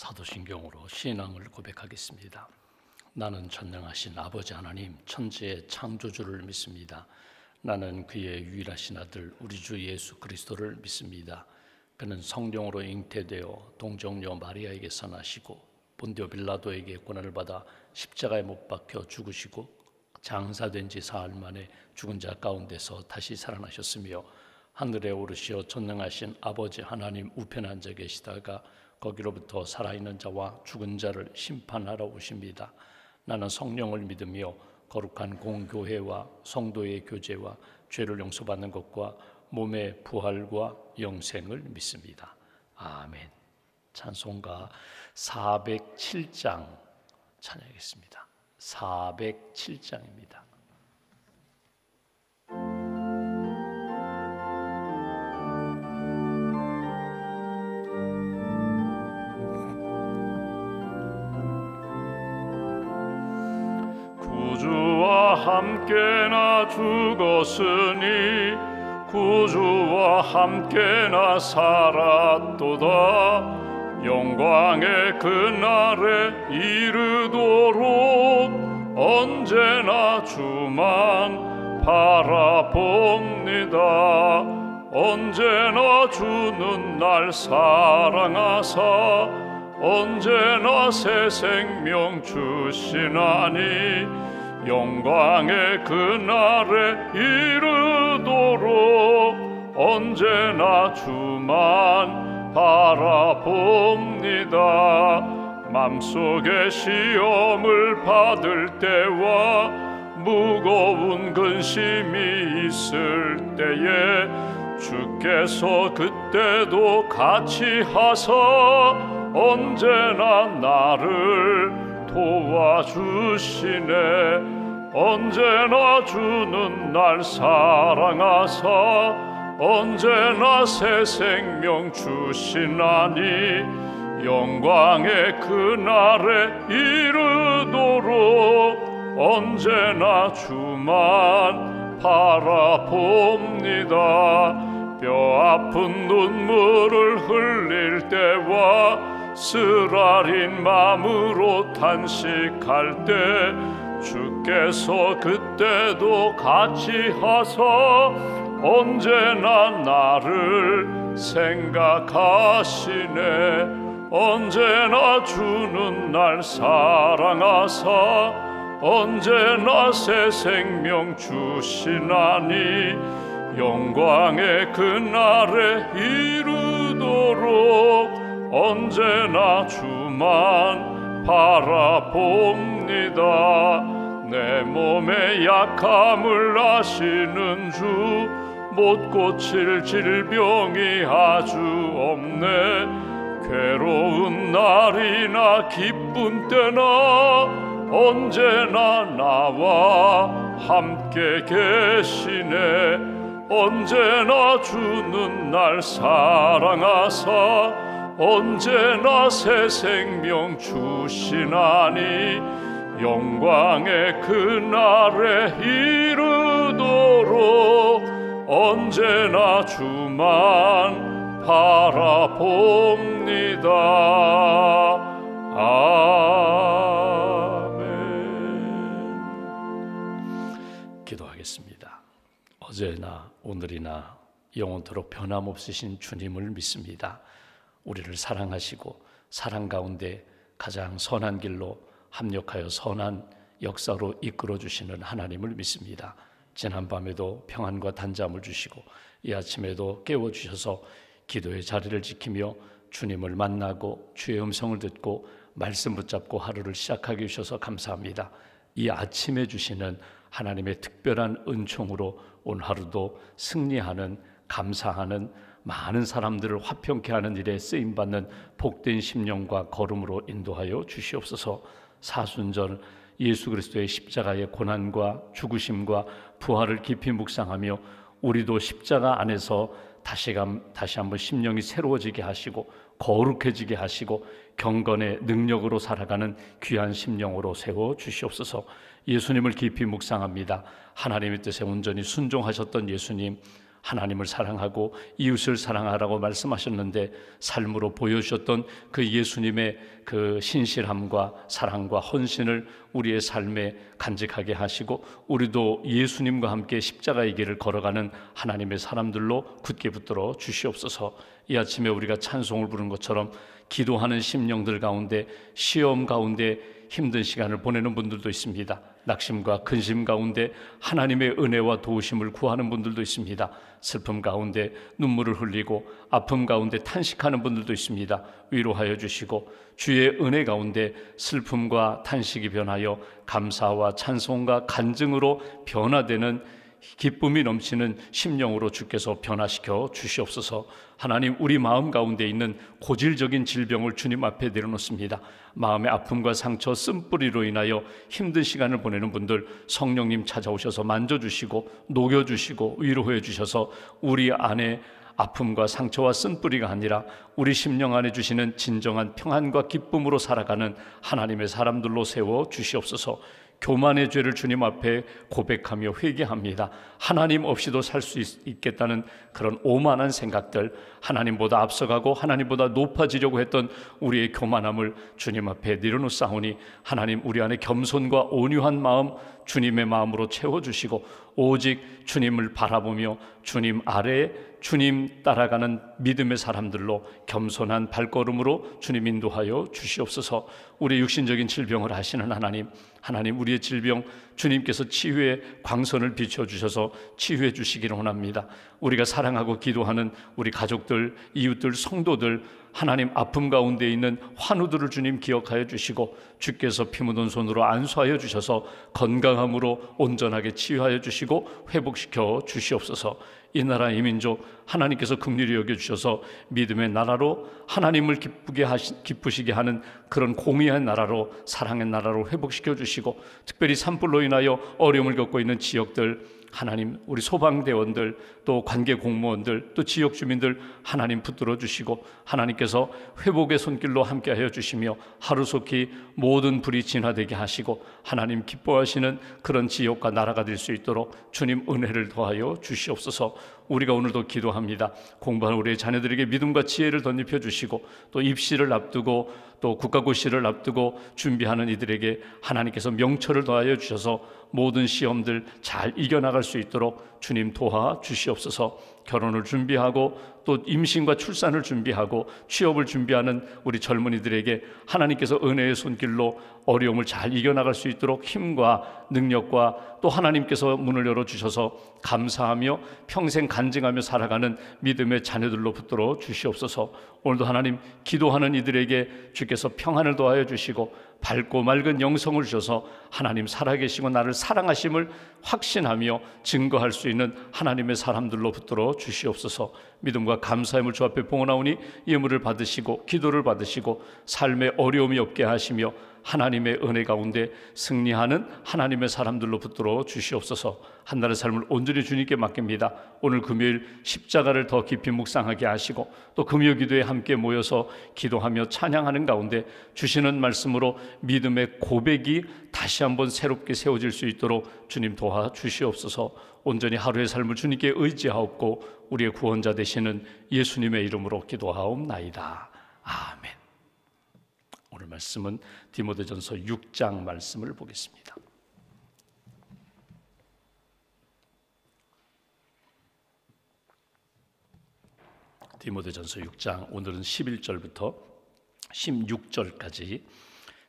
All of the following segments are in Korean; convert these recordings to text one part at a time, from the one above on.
사도신경으로 신앙을 고백하겠습니다. 나는 전능하신 아버지 하나님 천지의 창조주를 믿습니다. 나는 그의 유일하신 아들 우리 주 예수 그리스도를 믿습니다. 그는 성령으로 잉태되어 동정녀 마리아에게서 나시고 본디오 빌라도에게 고난을 받아 십자가에 못 박혀 죽으시고 장사된 지 사흘 만에 죽은 자 가운데서 다시 살아나셨으며 하늘에 오르시어 전능하신 아버지 하나님 우편에 앉아 계시다가 거기로부터 살아있는 자와 죽은 자를 심판하러 오십니다. 나는 성령을 믿으며 거룩한 공교회와 성도의 교제와 죄를 용서받는 것과 몸의 부활과 영생을 믿습니다. 아멘. 찬송가 407장 찬양하겠습니다. 407장입니다. 구주와 함께나 죽었으니 구주와 함께나 살았도다. 영광의 그날에 이르도록 언제나 주만 바라봅니다. 언제나 주는 날 사랑하사 언제나 새 생명 주시나니 영광의 그날에 이르도록 언제나 주만 바라봅니다. 맘속에 시험을 받을 때와 무거운 근심이 있을 때에 주께서 그때도 같이 하사 언제나 나를 도와주시네. 언제나 주는 날 사랑하사 언제나 새 생명 주시나니 영광의 그날에 이르도록 언제나 주만 바라봅니다. 뼈아픈 눈물을 흘릴 때와 쓰라린 마음으로 탄식할 때 주께서 그때도 같이 하사 언제나 나를 생각하시네. 언제나 주는 날 사랑하사 언제나 새 생명 주시나니 영광의 그날에 이르도록 언제나 주만 바라봅니다. 내 몸의 약함을 아시는 주 못 고칠 질병이 아주 없네. 괴로운 날이나 기쁜 때나 언제나 나와 함께 계시네. 언제나 주는 날 사랑하사 언제나 새 생명 주시나니 영광의 그날에 이르도록 언제나 주만 바라봅니다. 아멘. 기도하겠습니다. 어제나 오늘이나 영원토록 변함없으신 주님을 믿습니다. 우리를 사랑하시고 사랑 가운데 가장 선한 길로 합력하여 선한 역사로 이끌어 주시는 하나님을 믿습니다. 지난밤에도 평안과 단잠을 주시고 이 아침에도 깨워주셔서 기도의 자리를 지키며 주님을 만나고 주의 음성을 듣고 말씀 붙잡고 하루를 시작하게 해주셔서 감사합니다. 이 아침에 주시는 하나님의 특별한 은총으로 오늘 하루도 승리하는, 감사하는, 많은 사람들을 화평케 하는 일에 쓰임받는 복된 심령과 걸음으로 인도하여 주시옵소서. 사순절 예수 그리스도의 십자가의 고난과 죽으심과 부활을 깊이 묵상하며 우리도 십자가 안에서 다시 한번 심령이 새로워지게 하시고 거룩해지게 하시고 경건의 능력으로 살아가는 귀한 심령으로 세워 주시옵소서. 예수님을 깊이 묵상합니다. 하나님의 뜻에 온전히 순종하셨던 예수님, 하나님을 사랑하고 이웃을 사랑하라고 말씀하셨는데 삶으로 보여주셨던 그 예수님의 그 신실함과 사랑과 헌신을 우리의 삶에 간직하게 하시고 우리도 예수님과 함께 십자가의 길을 걸어가는 하나님의 사람들로 굳게 붙들어 주시옵소서. 이 아침에 우리가 찬송을 부른 것처럼 기도하는 심령들 가운데 시험 가운데 힘든 시간을 보내는 분들도 있습니다. 낙심과 근심 가운데 하나님의 은혜와 도우심을 구하는 분들도 있습니다. 슬픔 가운데 눈물을 흘리고 아픔 가운데 탄식하는 분들도 있습니다. 위로하여 주시고 주의 은혜 가운데 슬픔과 탄식이 변하여 감사와 찬송과 간증으로 변화되는 기쁨이 넘치는 심령으로 주께서 변화시켜 주시옵소서. 하나님, 우리 마음 가운데 있는 고질적인 질병을 주님 앞에 내려놓습니다. 마음의 아픔과 상처, 쓴뿌리로 인하여 힘든 시간을 보내는 분들 성령님 찾아오셔서 만져주시고 녹여주시고 위로해 주셔서 우리 안에 아픔과 상처와 쓴뿌리가 아니라 우리 심령 안에 주시는 진정한 평안과 기쁨으로 살아가는 하나님의 사람들로 세워 주시옵소서. 교만의 죄를 주님 앞에 고백하며 회개합니다. 하나님 없이도 살 수 있겠다는 그런 오만한 생각들, 하나님보다 앞서가고 하나님보다 높아지려고 했던 우리의 교만함을 주님 앞에 내려놓사오니 하나님, 우리 안에 겸손과 온유한 마음 주님의 마음으로 채워주시고 오직 주님을 바라보며 주님 아래에 주님 따라가는 믿음의 사람들로 겸손한 발걸음으로 주님 인도하여 주시옵소서. 우리 육신적인 질병을 아시는 하나님, 우리의 질병 주님께서 치유의 광선을 비춰주셔서 치유해 주시기를 원합니다. 우리가 사랑하고 기도하는 우리 가족들, 이웃들, 성도들, 하나님 아픔 가운데 있는 환우들을 주님 기억하여 주시고 주께서 피 묻은 손으로 안수하여 주셔서 건강함으로 온전하게 치유하여 주시고 회복시켜 주시옵소서. 이 나라 이 민족 하나님께서 긍휼히 여겨주셔서 믿음의 나라로 하나님을 기쁘시게 하는 그런 공의한 나라로, 사랑의 나라로 회복시켜 주시고 특별히 산불로 인하여 어려움을 겪고 있는 지역들 하나님, 우리 소방대원들 또 관계 공무원들 또 지역 주민들 하나님 붙들어 주시고 하나님께서 회복의 손길로 함께하여 주시며 하루속히 모든 불이 진화되게 하시고 하나님 기뻐하시는 그런 지역과 나라가 될 수 있도록 주님 은혜를 더하여 주시옵소서. 우리가 오늘도 기도합니다. 공부하는 우리의 자녀들에게 믿음과 지혜를 덧입혀 주시고 또 입시를 앞두고 또 국가고시를 앞두고 준비하는 이들에게 하나님께서 명철을 더하여 주셔서 모든 시험들 잘 이겨나갈 수 있도록 주님 도와 주시옵소서. 결혼을 준비하고 또 임신과 출산을 준비하고 취업을 준비하는 우리 젊은이들에게 하나님께서 은혜의 손길로 어려움을 잘 이겨나갈 수 있도록 힘과 능력과 또 하나님께서 문을 열어주셔서 감사하며 평생 간증하며 살아가는 믿음의 자녀들로 붙들어 주시옵소서. 오늘도 하나님, 기도하는 이들에게 주께서 평안을 더하여 주시고 밝고 맑은 영성을 주셔서 하나님 살아계시고 나를 사랑하심을 확신하며 증거할 수 있는 하나님의 사람들로 붙들어 주시옵소서. 믿음과 감사의 물 주 앞에 봉헌하오니 예물을 받으시고 기도를 받으시고 삶에 어려움이 없게 하시며 하나님의 은혜 가운데 승리하는 하나님의 사람들로 붙들어 주시옵소서. 한날의 삶을 온전히 주님께 맡깁니다. 오늘 금요일 십자가를 더 깊이 묵상하게 하시고 또 금요 기도에 함께 모여서 기도하며 찬양하는 가운데 주시는 말씀으로 믿음의 고백이 다시 한번 새롭게 세워질 수 있도록 주님 도와 주시옵소서. 온전히 하루의 삶을 주님께 의지하옵고 우리의 구원자 되시는 예수님의 이름으로 기도하옵나이다. 아멘. 오늘 말씀은 디모데전서 6장 말씀을 보겠습니다. 디모데전서 6장 오늘은 11절부터 16절까지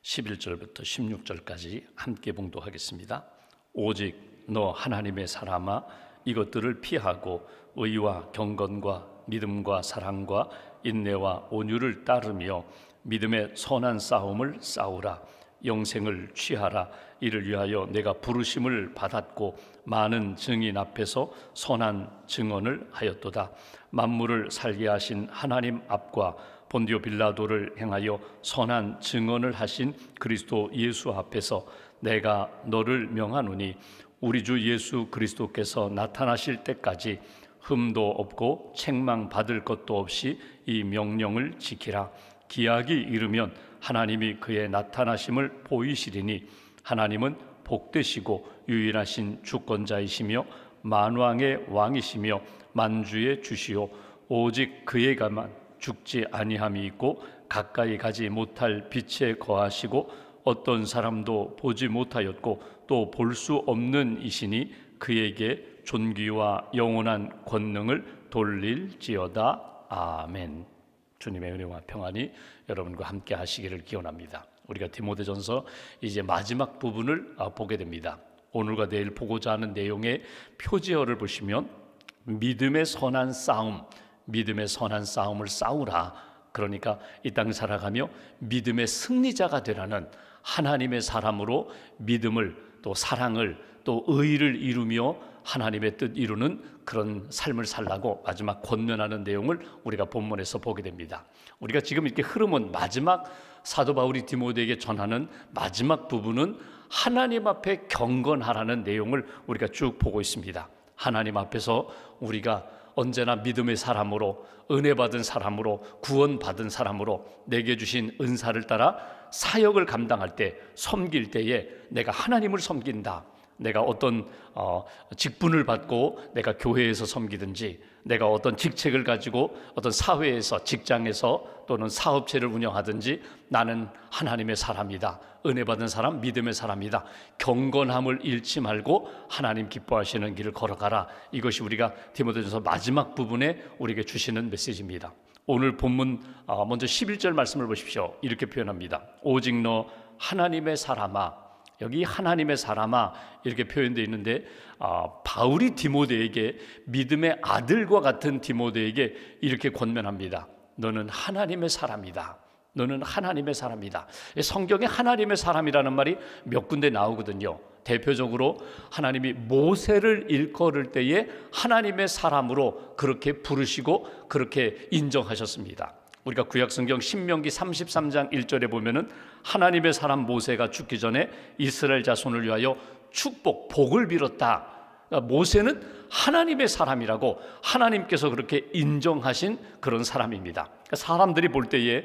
11절부터 16절까지 함께 봉독하겠습니다. 오직 너 하나님의 사람아 이것들을 피하고 의와 경건과 믿음과 사랑과 인내와 온유를 따르며 믿음의 선한 싸움을 싸우라. 영생을 취하라. 이를 위하여 내가 부르심을 받았고 많은 증인 앞에서 선한 증언을 하였도다. 만물을 살게 하신 하나님 앞과 본디오 빌라도를 행하여 선한 증언을 하신 그리스도 예수 앞에서 내가 너를 명하노니 우리 주 예수 그리스도께서 나타나실 때까지 흠도 없고 책망받을 것도 없이 이 명령을 지키라. 기약이 이르면 하나님이 그의 나타나심을 보이시리니 하나님은 복되시고 유일하신 주권자이시며 만왕의 왕이시며 만주의 주시오. 오직 그에게만 죽지 아니함이 있고 가까이 가지 못할 빛에 거하시고 어떤 사람도 보지 못하였고 또 볼 수 없는 이시니 그에게 존귀와 영원한 권능을 돌릴지어다. 아멘. 주님의 은혜와 평안이 여러분과 함께 하시기를 기원합니다. 우리가 디모데전서 이제 마지막 부분을 보게 됩니다. 오늘과 내일 보고자 하는 내용의 표지어를 보시면 믿음의 선한 싸움, 믿음의 선한 싸움을 싸우라. 그러니까 이 땅 살아가며 믿음의 승리자가 되라는 하나님의 사람으로 믿음을 또 사랑을 또 의를 이루며 하나님의 뜻 이루는 그런 삶을 살라고 마지막 권면하는 내용을 우리가 본문에서 보게 됩니다. 우리가 지금 이렇게 흐름은 마지막 사도 바울이 디모데에게 전하는 마지막 부분은 하나님 앞에 경건하라는 내용을 우리가 쭉 보고 있습니다. 하나님 앞에서 우리가 언제나 믿음의 사람으로, 은혜 받은 사람으로, 구원받은 사람으로 내게 주신 은사를 따라 사역을 감당할 때, 섬길 때에 내가 하나님을 섬긴다. 내가 어떤 직분을 받고 내가 교회에서 섬기든지, 내가 어떤 직책을 가지고 어떤 사회에서, 직장에서 또는 사업체를 운영하든지 나는 하나님의 사람이다. 은혜 받은 사람, 믿음의 사람이다. 경건함을 잃지 말고 하나님 기뻐하시는 길을 걸어가라. 이것이 우리가 디모데전서 마지막 부분에 우리에게 주시는 메시지입니다. 오늘 본문 먼저 11절 말씀을 보십시오. 이렇게 표현합니다. 오직 너 하나님의 사람아. 여기 하나님의 사람아 이렇게 표현되어 있는데 바울이 디모데에게, 믿음의 아들과 같은 디모데에게 이렇게 권면합니다. 너는 하나님의 사람이다. 너는 하나님의 사람이다. 성경에 하나님의 사람이라는 말이 몇 군데 나오거든요. 대표적으로 하나님이 모세를 일컬을 때에 하나님의 사람으로 그렇게 부르시고 그렇게 인정하셨습니다. 우리가 구약성경 신명기 33장 1절에 보면은 하나님의 사람 모세가 죽기 전에 이스라엘 자손을 위하여 축복, 복을 빌었다. 그러니까 모세는 하나님의 사람이라고 하나님께서 그렇게 인정하신 그런 사람입니다. 그러니까 사람들이 볼 때에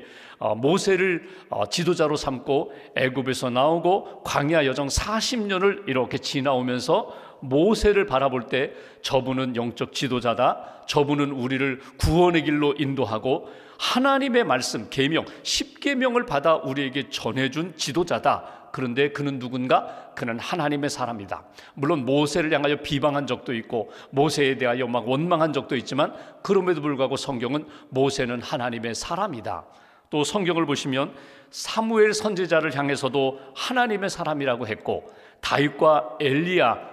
모세를 지도자로 삼고 애굽에서 나오고 광야 여정 40년을 이렇게 지나오면서 모세를 바라볼 때 저분은 영적 지도자다. 저분은 우리를 구원의 길로 인도하고 하나님의 말씀, 계명, 10계명을 받아 우리에게 전해준 지도자다. 그런데 그는 누군가? 그는 하나님의 사람이다. 물론 모세를 향하여 비방한 적도 있고 모세에 대하여 막 원망한 적도 있지만 그럼에도 불구하고 성경은 모세는 하나님의 사람이다. 또 성경을 보시면 사무엘 선지자를 향해서도 하나님의 사람이라고 했고 다윗과 엘리야,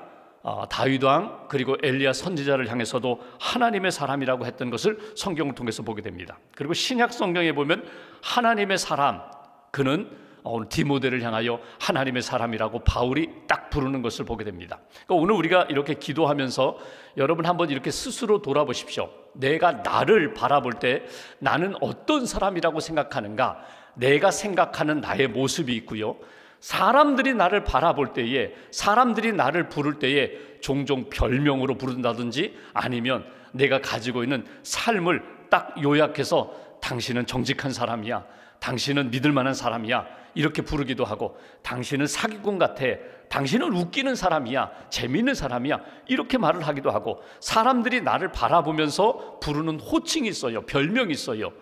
다윗 왕 그리고 엘리야 선지자를 향해서도 하나님의 사람이라고 했던 것을 성경을 통해서 보게 됩니다. 그리고 신약 성경에 보면 하나님의 사람, 그는 오늘 디모데를 향하여 하나님의 사람이라고 바울이 딱 부르는 것을 보게 됩니다. 그러니까 오늘 우리가 이렇게 기도하면서 여러분 한번 이렇게 스스로 돌아보십시오. 내가 나를 바라볼 때 나는 어떤 사람이라고 생각하는가? 내가 생각하는 나의 모습이 있고요, 사람들이 나를 바라볼 때에, 사람들이 나를 부를 때에 종종 별명으로 부른다든지 아니면 내가 가지고 있는 삶을 딱 요약해서 당신은 정직한 사람이야, 당신은 믿을 만한 사람이야 이렇게 부르기도 하고, 당신은 사기꾼 같아, 당신은 웃기는 사람이야, 재미있는 사람이야 이렇게 말을 하기도 하고, 사람들이 나를 바라보면서 부르는 호칭이 있어요. 별명이 있어요.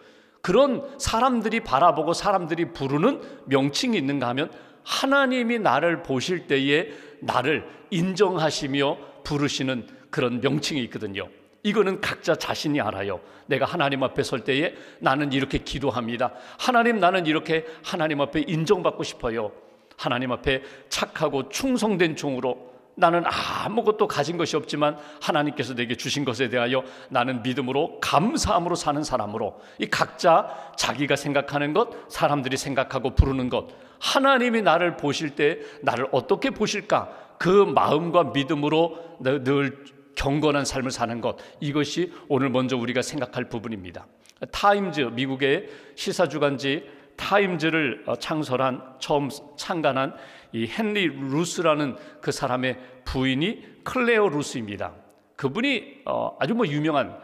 그런 사람들이 바라보고 사람들이 부르는 명칭이 있는가 하면 하나님이 나를 보실 때에 나를 인정하시며 부르시는 그런 명칭이 있거든요. 이거는 각자 자신이 알아요. 내가 하나님 앞에 설 때에 나는 이렇게 기도합니다. 하나님, 나는 이렇게 하나님 앞에 인정받고 싶어요. 하나님 앞에 착하고 충성된 종으로, 나는 아무것도 가진 것이 없지만 하나님께서 내게 주신 것에 대하여 나는 믿음으로 감사함으로 사는 사람으로, 이 각자 자기가 생각하는 것, 사람들이 생각하고 부르는 것, 하나님이 나를 보실 때 나를 어떻게 보실까, 그 마음과 믿음으로 늘 경건한 삶을 사는 것, 이것이 오늘 먼저 우리가 생각할 부분입니다. 타임즈, 미국의 시사주간지 타임즈를 창설한, 처음 창간한 이 헨리 루스라는 그 사람의 부인이 클레어 루스입니다. 그분이 아주 유명한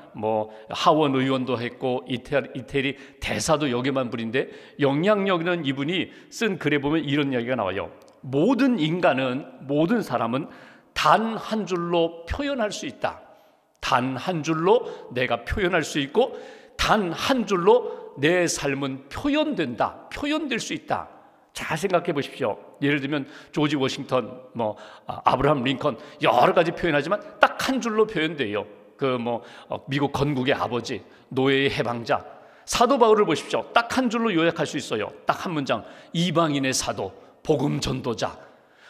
하원 의원도 했고 이태리 대사도 역임한 분인데, 영향력 있는 이분이 쓴 글에 보면 이런 이야기가 나와요. 모든 인간은, 모든 사람은 단 한 줄로 표현할 수 있다. 단 한 줄로 내가 표현할 수 있고 단 한 줄로 내 삶은 표현된다. 표현될 수 있다. 잘 생각해 보십시오. 예를 들면 조지 워싱턴, 아브라함 링컨 여러 가지 표현하지만 딱 한 줄로 표현돼요. 미국 건국의 아버지, 노예의 해방자. 사도 바울을 보십시오. 딱 한 줄로 요약할 수 있어요. 딱 한 문장. 이방인의 사도, 복음 전도자.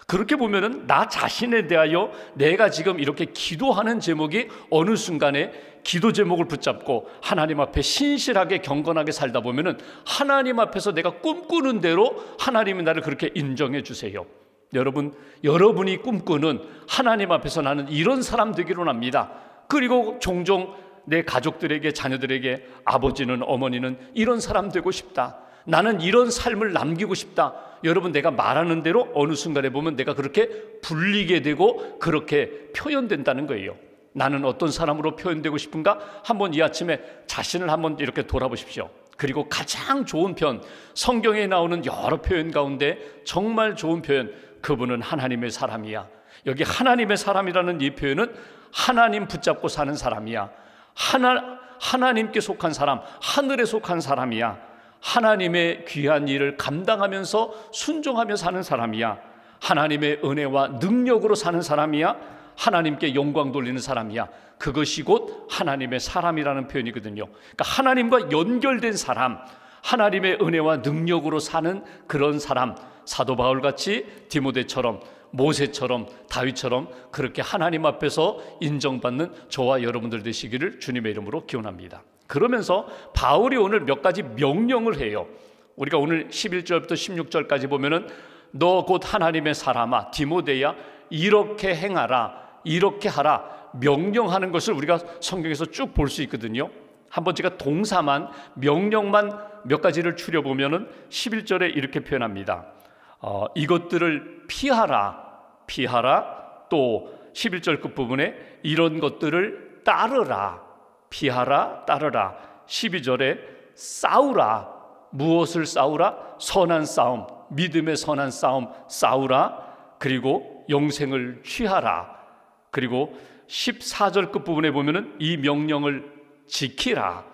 그렇게 보면은 나 자신에 대하여 내가 지금 이렇게 기도하는 제목이 어느 순간에 기도 제목을 붙잡고 하나님 앞에 신실하게 경건하게 살다 보면은 하나님 앞에서 내가 꿈꾸는 대로 하나님이 나를 그렇게 인정해 주세요. 여러분이 꿈꾸는 하나님 앞에서 나는 이런 사람 되기로 합니다. 그리고 종종 내 가족들에게, 자녀들에게, 아버지는 어머니는 이런 사람 되고 싶다. 나는 이런 삶을 남기고 싶다. 여러분, 내가 말하는 대로 어느 순간에 보면 내가 그렇게 불리게 되고 그렇게 표현된다는 거예요. 나는 어떤 사람으로 표현되고 싶은가? 한번 이 아침에 자신을 한번 이렇게 돌아보십시오. 그리고 가장 좋은 표현, 성경에 나오는 여러 표현 가운데 정말 좋은 표현, 그분은 하나님의 사람이야. 여기 하나님의 사람이라는 이 표현은 하나님 붙잡고 사는 사람이야. 하나님께 속한 사람, 하늘에 속한 사람이야. 하나님의 귀한 일을 감당하면서 순종하며 사는 사람이야. 하나님의 은혜와 능력으로 사는 사람이야. 하나님께 영광 돌리는 사람이야. 그것이 곧 하나님의 사람이라는 표현이거든요. 그러니까 하나님과 연결된 사람, 하나님의 은혜와 능력으로 사는 그런 사람, 사도 바울같이 디모데처럼, 모세처럼, 다윗처럼 그렇게 하나님 앞에서 인정받는 저와 여러분들 되시기를 주님의 이름으로 기원합니다. 그러면서 바울이 오늘 몇 가지 명령을 해요. 우리가 오늘 11절부터 16절까지 보면은 너 곧 하나님의 사람아, 디모데야, 이렇게 행하라, 이렇게 하라 명령하는 것을 우리가 성경에서 쭉 볼 수 있거든요. 한번 제가 동사만, 명령만 몇 가지를 추려보면은 11절에 이렇게 표현합니다. 이것들을 피하라. 또 11절 끝부분에 이런 것들을 따르라. 피하라, 따르라. 12절에 싸우라. 무엇을 싸우라? 선한 싸움, 믿음의 선한 싸움 싸우라. 그리고 영생을 취하라. 그리고 14절 끝부분에 보면은 이 명령을 지키라.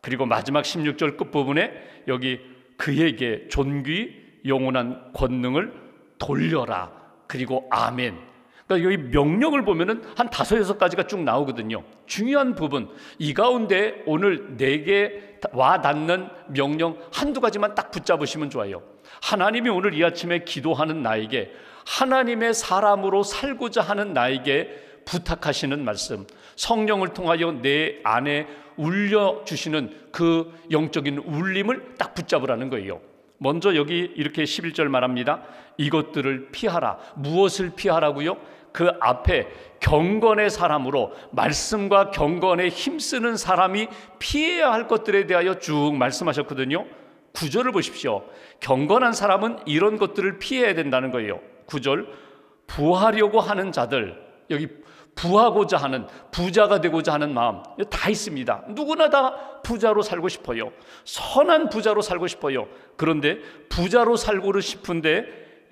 그리고 마지막 16절 끝부분에 여기 그에게 존귀, 영원한 권능을 돌려라. 그리고 아멘. 그러니까 여기 명령을 보면은 한 5-6가지가 쭉 나오거든요. 중요한 부분, 이 가운데 오늘 내게 와 닿는 명령 한두 가지만 딱 붙잡으시면 좋아요. 하나님이 오늘 이 아침에 기도하는 나에게, 하나님의 사람으로 살고자 하는 나에게 부탁하시는 말씀, 성령을 통하여 내 안에 울려주시는 그 영적인 울림을 딱 붙잡으라는 거예요. 먼저 여기 이렇게 11절 말합니다. 이것들을 피하라. 무엇을 피하라고요? 그 앞에 경건의 사람으로, 말씀과 경건에 힘쓰는 사람이 피해야 할 것들에 대하여 쭉 말씀하셨거든요. 9절을 보십시오. 경건한 사람은 이런 것들을 피해야 된다는 거예요. 9절, 부하려고 하는 자들, 여기 부하고자 하는, 부자가 되고자 하는 마음 다 있습니다. 누구나 다 부자로 살고 싶어요. 선한 부자로 살고 싶어요. 그런데 부자로 살고는 싶은데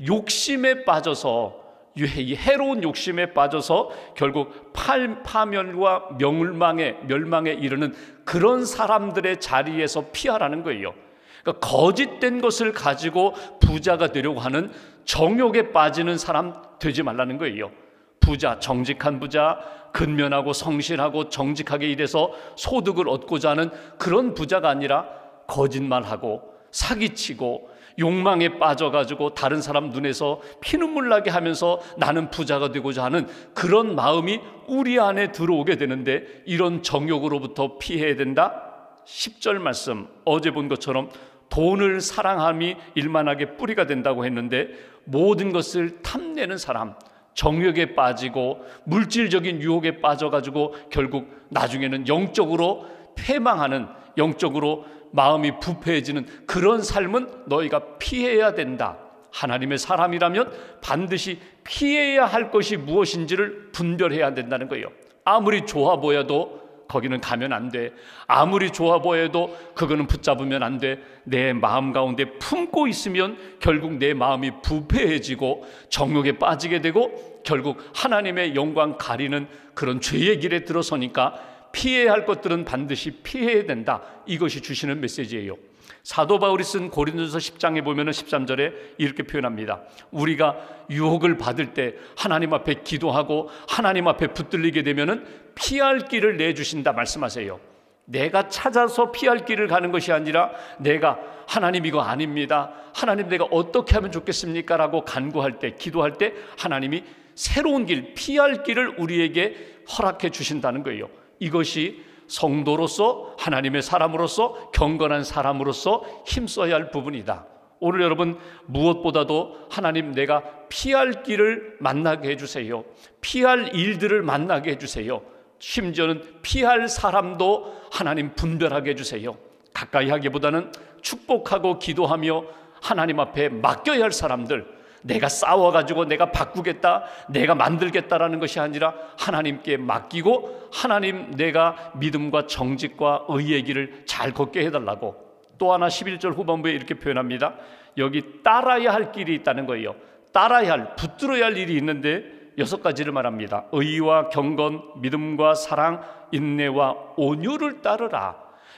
욕심에 빠져서, 이 해로운 욕심에 빠져서 결국 파멸과 멸망에 이르는 그런 사람들의 자리에서 피하라는 거예요. 그러니까 거짓된 것을 가지고 부자가 되려고 하는 정욕에 빠지는 사람 되지 말라는 거예요. 부자, 정직한 부자, 근면하고 성실하고 정직하게 일해서 소득을 얻고자 하는 그런 부자가 아니라 거짓말하고 사기치고 욕망에 빠져가지고 다른 사람 눈에서 피눈물 나게 하면서 나는 부자가 되고자 하는 그런 마음이 우리 안에 들어오게 되는데, 이런 정욕으로부터 피해야 된다. 10절 말씀, 어제 본 것처럼 돈을 사랑함이 일만하게 뿌리가 된다고 했는데, 모든 것을 탐내는 사람, 정욕에 빠지고 물질적인 유혹에 빠져가지고 결국 나중에는 영적으로 패망하는, 영적으로 마음이 부패해지는 그런 삶은 너희가 피해야 된다. 하나님의 사람이라면 반드시 피해야 할 것이 무엇인지를 분별해야 된다는 거예요. 아무리 좋아 보여도 거기는 가면 안 돼. 아무리 좋아 보여도 그거는 붙잡으면 안 돼. 내 마음 가운데 품고 있으면 결국 내 마음이 부패해지고 정욕에 빠지게 되고 결국 하나님의 영광 가리는 그런 죄의 길에 들어서니까 피해야 할 것들은 반드시 피해야 된다. 이것이 주시는 메시지예요. 사도 바울이 쓴 고린도서 10장에 보면 13절에 이렇게 표현합니다. 우리가 유혹을 받을 때 하나님 앞에 기도하고 하나님 앞에 붙들리게 되면 피할 길을 내주신다 말씀하세요. 내가 찾아서 피할 길을 가는 것이 아니라 내가 하나님 이거 아닙니다, 하나님 내가 어떻게 하면 좋겠습니까? 라고 간구할 때, 기도할 때 하나님이 새로운 길, 피할 길을 우리에게 허락해 주신다는 거예요. 이것이 성도로서, 하나님의 사람으로서, 경건한 사람으로서 힘써야 할 부분이다. 오늘 여러분 무엇보다도 하나님 내가 피할 길을 만나게 해주세요. 피할 일들을 만나게 해주세요. 심지어는 피할 사람도 하나님 분별하게 해주세요. 가까이 하기보다는 축복하고 기도하며 하나님 앞에 맡겨야 할 사람들, 내가 싸워가지고 내가 바꾸겠다, 내가 만들겠다라는 것이 아니라 하나님께 맡기고 하나님 내가 믿음과 정직과 의의 길을 잘 걷게 해달라고. 또 하나 11절 후반부에 이렇게 표현합니다. 여기 따라야 할 길이 있다는 거예요. 따라야 할, 붙들어야 할 일이 있는데 6가지를 말합니다. 의와 경건, 믿음과 사랑, 인내와 온유를 따르라.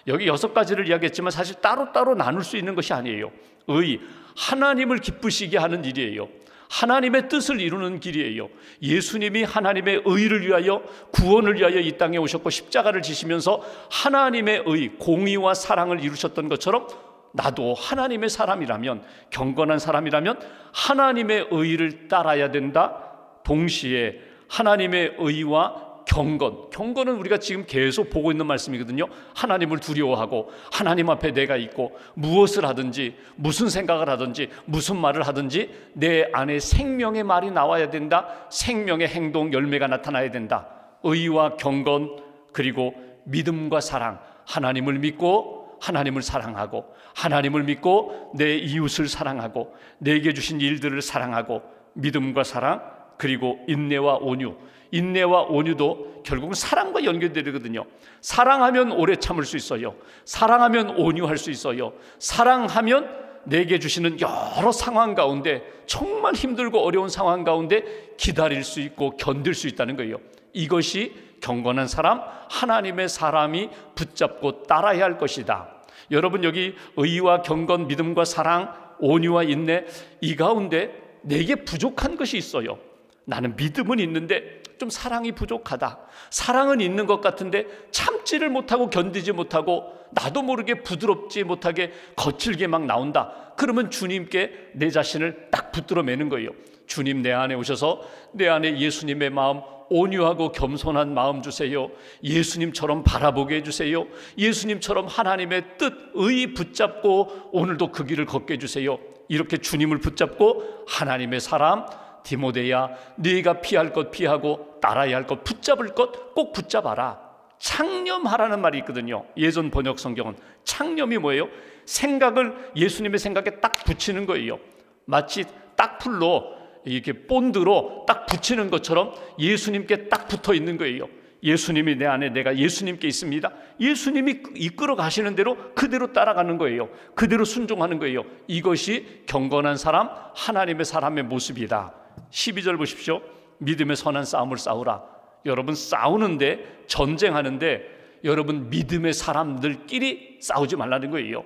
여기 6가지를 이야기했지만 사실 따로따로 나눌 수 있는 것이 아니에요. 의, 하나님을 기쁘시게 하는 일이에요. 하나님의 뜻을 이루는 길이에요. 예수님이 하나님의 의를 위하여, 구원을 위하여 이 땅에 오셨고 십자가를 지시면서 하나님의 의, 공의와 사랑을 이루셨던 것처럼 나도 하나님의 사람이라면, 경건한 사람이라면 하나님의 의를 따라야 된다. 동시에 하나님의 의와 경건은 우리가 지금 계속 보고 있는 말씀이거든요. 하나님을 두려워하고 하나님 앞에 내가 있고 무엇을 하든지, 무슨 생각을 하든지, 무슨 말을 하든지 내 안에 생명의 말이 나와야 된다. 생명의 행동 열매가 나타나야 된다. 의와 경건, 그리고 믿음과 사랑, 하나님을 믿고 하나님을 사랑하고, 하나님을 믿고 내 이웃을 사랑하고, 내게 주신 일들을 사랑하고, 믿음과 사랑, 그리고 인내와 온유. 인내와 온유도 결국은 사랑과 연결되거든요. 사랑하면 오래 참을 수 있어요. 사랑하면 온유할 수 있어요. 사랑하면 내게 주시는 여러 상황 가운데, 정말 힘들고 어려운 상황 가운데 기다릴 수 있고 견딜 수 있다는 거예요. 이것이 경건한 사람, 하나님의 사람이 붙잡고 따라야 할 것이다. 여러분, 여기 의와 경건, 믿음과 사랑, 온유와 인내, 이 가운데 내게 부족한 것이 있어요. 나는 믿음은 있는데 좀 사랑이 부족하다. 사랑은 있는 것 같은데 참지를 못하고 견디지 못하고 나도 모르게 부드럽지 못하게 거칠게 막 나온다. 그러면 주님께 내 자신을 딱 붙들어 매는 거예요. 주님, 내 안에 오셔서 내 안에 예수님의 마음, 온유하고 겸손한 마음 주세요. 예수님처럼 바라보게 해주세요. 예수님처럼 하나님의 뜻, 의 붙잡고 오늘도 그 길을 걷게 해주세요. 이렇게 주님을 붙잡고 하나님의 사람, 디모데야, 네가 피할 것 피하고 따라야 할 것, 붙잡을 것 꼭 붙잡아라. 창념하라는 말이 있거든요. 예전 번역 성경은 창념이 뭐예요? 생각을 예수님의 생각에 딱 붙이는 거예요. 마치 딱풀로 이렇게 본드로 딱 붙이는 것처럼 예수님께 딱 붙어 있는 거예요. 예수님이 내 안에, 내가 예수님께 있습니다. 예수님이 이끌어 가시는 대로 그대로 따라가는 거예요. 그대로 순종하는 거예요. 이것이 경건한 사람, 하나님의 사람의 모습이다. 12절 보십시오. 믿음의 선한 싸움을 싸우라. 여러분, 싸우는데, 전쟁하는데 여러분 믿음의 사람들끼리 싸우지 말라는 거예요.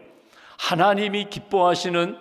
하나님이 기뻐하시는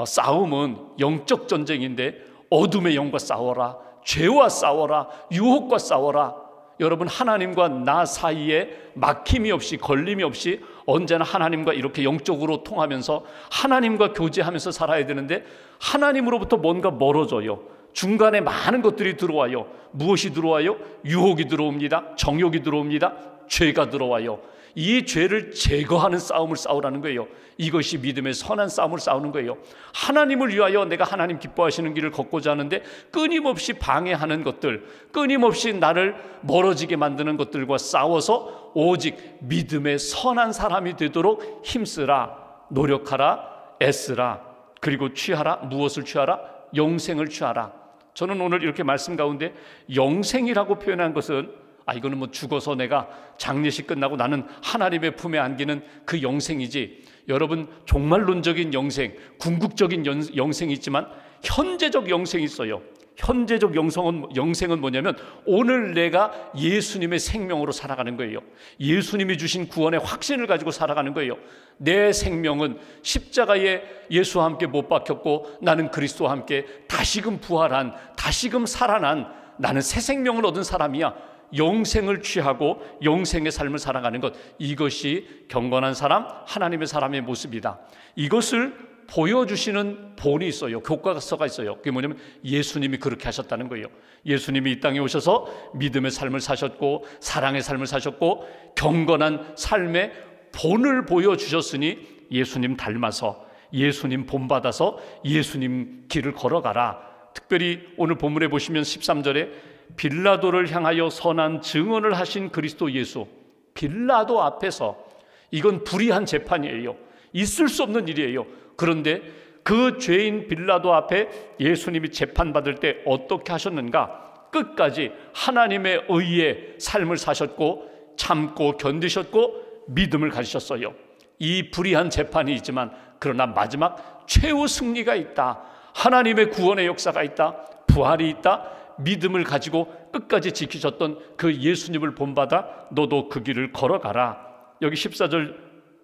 싸움은 영적 전쟁인데 어둠의 영과 싸워라, 죄와 싸워라, 유혹과 싸워라. 여러분, 하나님과 나 사이에 막힘이 없이, 걸림이 없이 언제나 하나님과 이렇게 영적으로 통하면서 하나님과 교제하면서 살아야 되는데 하나님으로부터 뭔가 멀어져요. 중간에 많은 것들이 들어와요. 무엇이 들어와요? 유혹이 들어옵니다. 정욕이 들어옵니다. 죄가 들어와요. 이 죄를 제거하는 싸움을 싸우라는 거예요. 이것이 믿음의 선한 싸움을 싸우는 거예요. 하나님을 위하여 내가 하나님 기뻐하시는 길을 걷고자 하는데 끊임없이 방해하는 것들, 끊임없이 나를 멀어지게 만드는 것들과 싸워서 오직 믿음의 선한 사람이 되도록 힘쓰라, 노력하라, 애쓰라. 그리고 취하라. 무엇을 취하라? 영생을 취하라. 저는 오늘 이렇게 말씀 가운데 영생이라고 표현한 것은 이거는 뭐 죽어서 내가 장례식 끝나고 나는 하나님의 품에 안기는 그 영생이지, 여러분 종말론적인 영생, 궁극적인 영생이 있지만 현재적 영생이 있어요. 현재적 영생은 뭐냐면 오늘 내가 예수님의 생명으로 살아가는 거예요. 예수님이 주신 구원의 확신을 가지고 살아가는 거예요. 내 생명은 십자가에 예수와 함께 못 박혔고 나는 그리스도와 함께 다시금 부활한, 다시금 살아난, 나는 새 생명을 얻은 사람이야. 영생을 취하고 영생의 삶을 살아가는 것, 이것이 경건한 사람, 하나님의 사람의 모습이다. 이것을 보여주시는 본이 있어요. 교과서가 있어요. 그게 뭐냐면 예수님이 그렇게 하셨다는 거예요. 예수님이 이 땅에 오셔서 믿음의 삶을 사셨고 사랑의 삶을 사셨고 경건한 삶의 본을 보여주셨으니 예수님 닮아서, 예수님 본받아서 예수님 길을 걸어가라. 특별히 오늘 본문에 보시면 13절에 빌라도를 향하여 선한 증언을 하신 그리스도 예수, 빌라도 앞에서, 이건 불의한 재판이에요. 있을 수 없는 일이에요. 그런데 그 죄인 빌라도 앞에 예수님이 재판받을 때 어떻게 하셨는가? 끝까지 하나님의 의의 삶을 사셨고 참고 견디셨고 믿음을 가지셨어요. 이 불의한 재판이 있지만 그러나 마지막 최후 승리가 있다. 하나님의 구원의 역사가 있다. 부활이 있다. 믿음을 가지고 끝까지 지키셨던 그 예수님을 본받아 너도 그 길을 걸어가라. 여기 14절,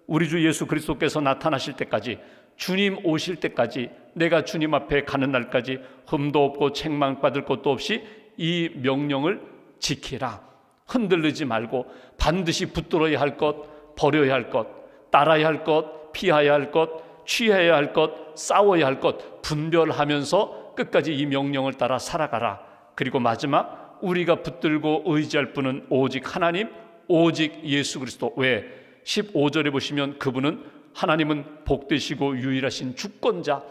우리 주 예수 그리스도께서 나타나실 때까지, 주님 오실 때까지, 내가 주님 앞에 가는 날까지 흠도 없고 책망받을 것도 없이 이 명령을 지키라. 흔들리지 말고 반드시 붙들어야 할 것, 버려야 할 것, 따라야 할 것, 피해야 할 것, 취해야 할 것, 싸워야 할 것 분별하면서 끝까지 이 명령을 따라 살아가라. 그리고 마지막, 우리가 붙들고 의지할 분은 오직 하나님, 오직 예수 그리스도. 왜? 15절에 보시면 그분은, 하나님은 복되시고 유일하신 주권자,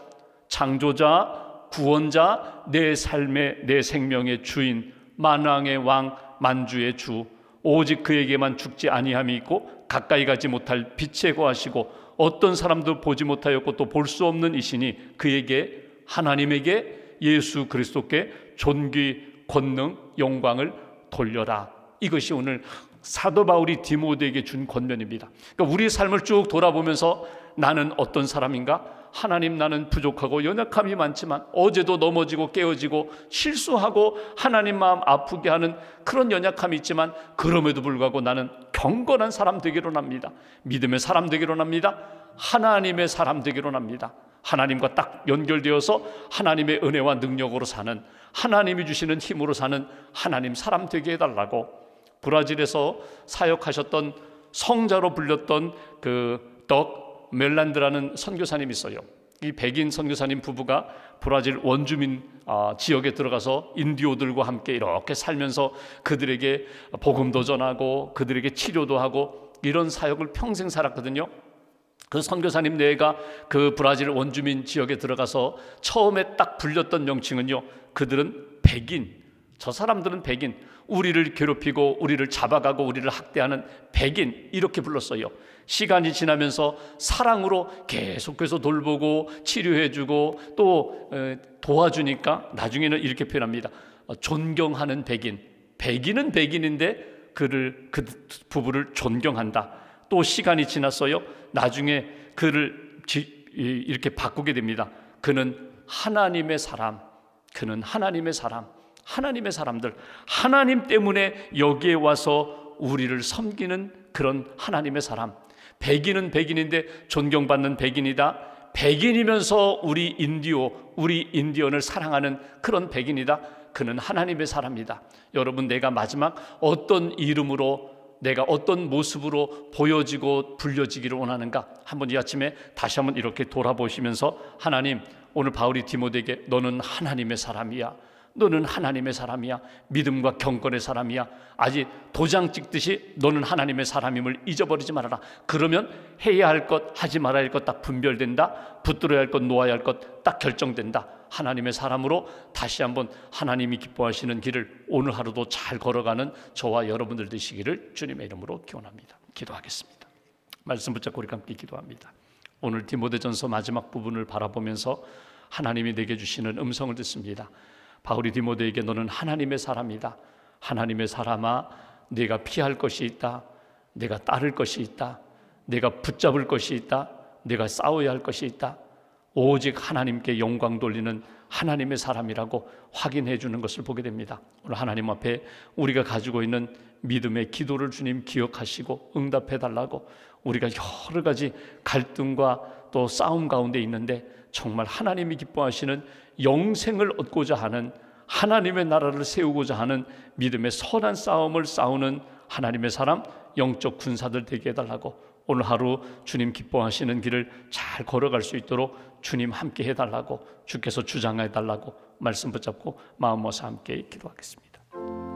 창조자, 구원자, 내 삶의, 내 생명의 주인, 만왕의 왕, 만주의 주, 오직 그에게만 죽지 아니함이 있고 가까이 가지 못할 빛에 거하시고 어떤 사람도 보지 못하였고 또 볼 수 없는 이시니 그에게, 하나님에게, 예수 그리스도께 존귀, 권능, 영광을 돌려라. 이것이 오늘 사도 바울이 디모데에게 준 권면입니다. 그러니까 우리의 삶을 쭉 돌아보면서 나는 어떤 사람인가? 하나님, 나는 부족하고 연약함이 많지만, 어제도 넘어지고 깨어지고 실수하고 하나님 마음 아프게 하는 그런 연약함이 있지만 그럼에도 불구하고 나는 경건한 사람 되기로 합니다. 믿음의 사람 되기로 합니다. 하나님의 사람 되기로 합니다. 하나님과 딱 연결되어서 하나님의 은혜와 능력으로 사는, 하나님이 주시는 힘으로 사는 하나님 사람 되게 해달라고. 브라질에서 사역하셨던, 성자로 불렸던 그 덕 멜란드라는 선교사님이 있어요. 이 백인 선교사님 부부가 브라질 원주민 지역에 들어가서 인디오들과 함께 이렇게 살면서 그들에게 복음도 전하고 그들에게 치료도 하고 이런 사역을 평생 살았거든요. 그 선교사님 내가 그 브라질 원주민 지역에 들어가서 처음에 딱 불렸던 명칭은요, 그들은 백인, 저 사람들은 백인, 우리를 괴롭히고 우리를 잡아가고 우리를 학대하는 백인, 이렇게 불렀어요. 시간이 지나면서 사랑으로 계속해서 돌보고 치료해주고 또 도와주니까 나중에는 이렇게 표현합니다. 존경하는 백인. 백인은 백인인데 그 부부를 존경한다. 또 시간이 지났어요. 나중에 그를 이렇게 바꾸게 됩니다. 그는 하나님의 사람, 그는 하나님의 사람, 하나님의 사람들, 하나님 때문에 여기에 와서 우리를 섬기는 그런 하나님의 사람. 백인은 백인인데 존경받는 백인이다. 백인이면서 우리 인디언을 사랑하는 그런 백인이다. 그는 하나님의 사람이다. 여러분, 내가 마지막 어떤 이름으로, 내가 어떤 모습으로 보여지고 불려지기를 원하는가? 한번 이 아침에 다시 한번 이렇게 돌아보시면서, 하나님, 오늘 바울이 디모데에게 너는 하나님의 사람이야, 너는 하나님의 사람이야, 믿음과 경건의 사람이야, 아직 도장 찍듯이 너는 하나님의 사람임을 잊어버리지 말아라. 그러면 해야 할 것, 하지 말아야 할 것 딱 분별된다. 붙들어야 할 것, 놓아야 할 것 딱 결정된다. 하나님의 사람으로 다시 한번 하나님이 기뻐하시는 길을 오늘 하루도 잘 걸어가는 저와 여러분들 되시기를 주님의 이름으로 기원합니다. 기도하겠습니다. 말씀 붙잡고 우리 함께 기도합니다. 오늘 디모데전서 마지막 부분을 바라보면서 하나님이 내게 주시는 음성을 듣습니다. 바울이 디모데에게 너는 하나님의 사람이다. 하나님의 사람아, 내가 피할 것이 있다, 내가 따를 것이 있다, 내가 붙잡을 것이 있다, 내가 싸워야 할 것이 있다. 오직 하나님께 영광 돌리는 하나님의 사람이라고 확인해 주는 것을 보게 됩니다. 오늘 하나님 앞에 우리가 가지고 있는 믿음의 기도를 주님 기억하시고 응답해 달라고, 우리가 여러 가지 갈등과 또 싸움 가운데 있는데 정말 하나님이 기뻐하시는 영생을 얻고자 하는, 하나님의 나라를 세우고자 하는 믿음의 선한 싸움을 싸우는 하나님의 사람, 영적 군사들 되게 해달라고, 오늘 하루 주님 기뻐하시는 길을 잘 걸어갈 수 있도록 주님 함께 해달라고, 주께서 주장해 달라고 말씀 붙잡고 마음 모아서 함께 기도하겠습니다.